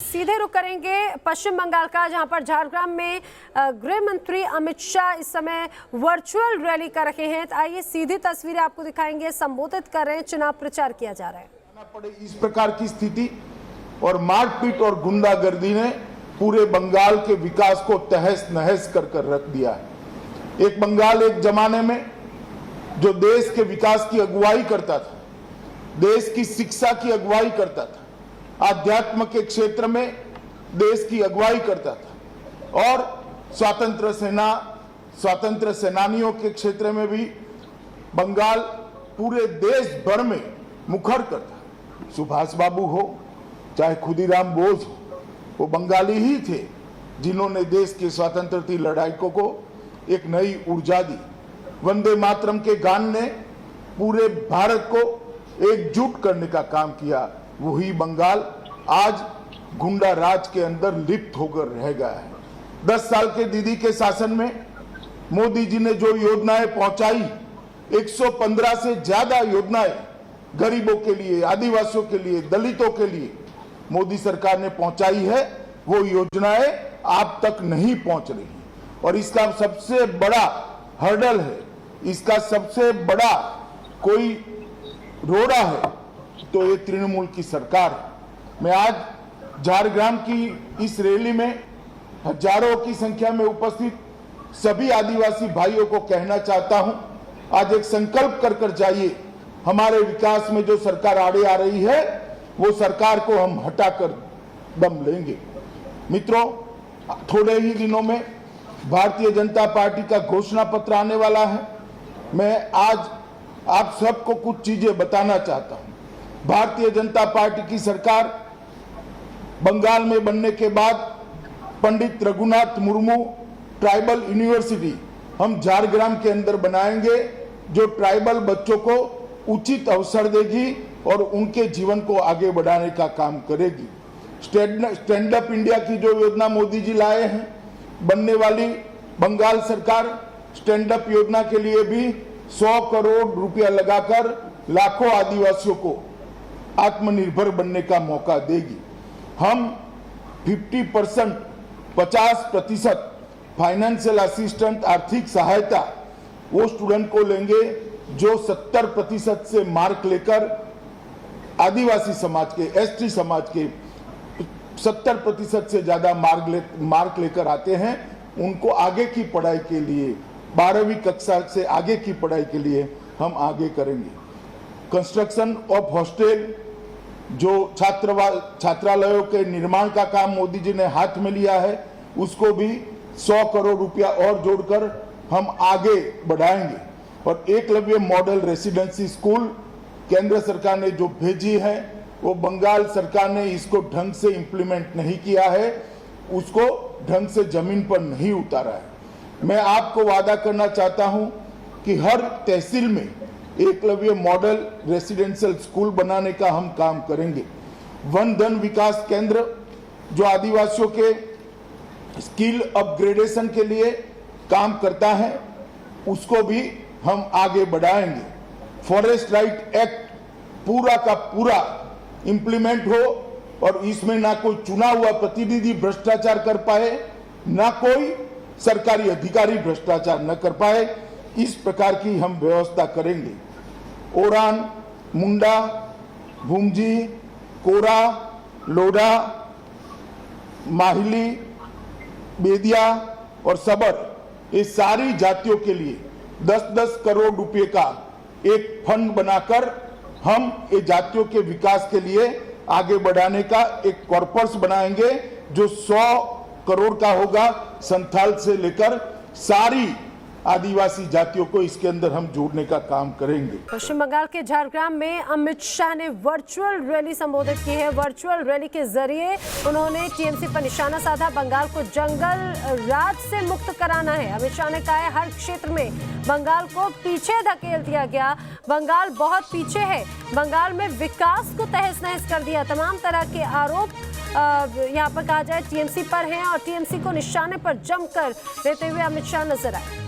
सीधे रुख करेंगे पश्चिम बंगाल का, जहां पर झारग्राम में गृह मंत्री अमित शाह इस समय वर्चुअल रैली कर रहे हैं। तो आइए सीधी तस्वीरें आपको दिखाएंगे। संबोधित कर रहे हैं, चुनाव प्रचार किया जा रहा है। पड़े इस प्रकार की स्थिति और मारपीट और गुंडागर्दी ने पूरे बंगाल के विकास को तहस नहस कर रख दिया है। एक बंगाल एक जमाने में जो देश के विकास की अगुवाई करता था, देश की शिक्षा की अगुवाई करता था, आध्यात्म के क्षेत्र में देश की अगुवाई करता था और स्वातंत्र सेनानियों के क्षेत्र में भी बंगाल पूरे देश भर में मुखर करता। सुभाष बाबू हो चाहे खुदीराम बोस हो, वो बंगाली ही थे जिन्होंने देश की स्वतंत्रता लड़ाकों को एक नई ऊर्जा दी। वंदे मातरम के गान ने पूरे भारत को एकजुट करने का काम किया। वही बंगाल आज गुंडा राज के अंदर लिप्त होकर रह गया है। 10 साल के दीदी के शासन में मोदी जी ने जो योजनाएं पहुंचाई, 115 से ज्यादा योजनाएं गरीबों के लिए, आदिवासियों के लिए, दलितों के लिए मोदी सरकार ने पहुंचाई है, वो योजनाएं आप तक नहीं पहुंच रही। और इसका सबसे बड़ा हर्डल है, इसका सबसे बड़ा कोई रोड़ा है तो ये तृणमूल की सरकार है। मैं आज झारग्राम की इस रैली में हजारों की संख्या में उपस्थित सभी आदिवासी भाइयों को कहना चाहता हूं, आज एक संकल्प कर जाइए। हमारे विकास में जो सरकार आड़े आ रही है, वो सरकार को हम हटाकर दम लेंगे। मित्रों, थोड़े ही दिनों में भारतीय जनता पार्टी का घोषणा पत्र आने वाला है। मैं आज आप सबको कुछ चीजें बताना चाहता हूं। भारतीय जनता पार्टी की सरकार बंगाल में बनने के बाद पंडित रघुनाथ मुर्मू ट्राइबल यूनिवर्सिटी हम झारग्राम के अंदर बनाएंगे, जो ट्राइबल बच्चों को उचित अवसर देगी और उनके जीवन को आगे बढ़ाने का काम करेगी। स्टैंड अप इंडिया की जो योजना मोदी जी लाए हैं, बनने वाली बंगाल सरकार स्टैंड अप योजना के लिए भी 100 करोड़ रुपया लगाकर लाखों आदिवासियों को आत्मनिर्भर बनने का मौका देगी। हम 50% फाइनेंशियल असिस्टेंट आर्थिक सहायता वो स्टूडेंट को लेंगे जो 70% से मार्क लेकर आदिवासी समाज के, एसटी समाज के 70% से ज्यादा मार्क लेकर आते हैं। उनको आगे की पढ़ाई के लिए 12वीं कक्षा से आगे की पढ़ाई के लिए हम आगे करेंगे। कंस्ट्रक्शन ऑफ हॉस्टल, जो छात्रालयों के निर्माण का काम मोदी जी ने हाथ में लिया है, उसको भी 100 करोड़ रुपया और जोड़कर हम आगे बढ़ाएंगे। और एकलव्य मॉडल रेसिडेंसी स्कूल केंद्र सरकार ने जो भेजी है, वो बंगाल सरकार ने इसको ढंग से इंप्लीमेंट नहीं किया है, उसको ढंग से जमीन पर नहीं उतारा है। मैं आपको वादा करना चाहता हूं कि हर तहसील में एकलव्य मॉडल रेसिडेंशियल स्कूल बनाने का हम काम करेंगे। वन धन विकास केंद्र जो आदिवासियों के स्किल अपग्रेडेशन के लिए काम करता है, उसको भी हम आगे बढ़ाएंगे। फॉरेस्ट राइट एक्ट पूरा का पूरा इंप्लीमेंट हो और इसमें ना कोई चुना हुआ प्रतिनिधि भ्रष्टाचार कर पाए, ना कोई सरकारी अधिकारी भ्रष्टाचार न कर पाए, इस प्रकार की हम व्यवस्था करेंगे। ओरान, मुंडा, भूमजी, कोरा, लोडा, माहिली, बेदिया और सबर, ये सारी जातियों के लिए 10-10 करोड़ रुपए का एक फंड बनाकर हम ये जातियों के विकास के लिए आगे बढ़ाने का एक कॉर्पस बनाएंगे, जो 100 करोड़ का होगा। संथाल से लेकर सारी आदिवासी जातियों को इसके अंदर हम जोड़ने का काम करेंगे। पश्चिम बंगाल के झारग्राम में अमित शाह ने वर्चुअल रैली संबोधित की है। वर्चुअल रैली के जरिए उन्होंने टीएमसी पर निशाना साधा। बंगाल को जंगल राज से मुक्त कराना है। अमित शाह ने कहा है, हर क्षेत्र में बंगाल को पीछे धकेल दिया गया, बंगाल बहुत पीछे है, बंगाल में विकास को तहस नहस कर दिया। तमाम तरह के आरोप यहाँ पर कहा जाए टीएमसी पर हैं और टीएमसी को निशाने पर जमकर लेते हुए अमित शाह नजर आए।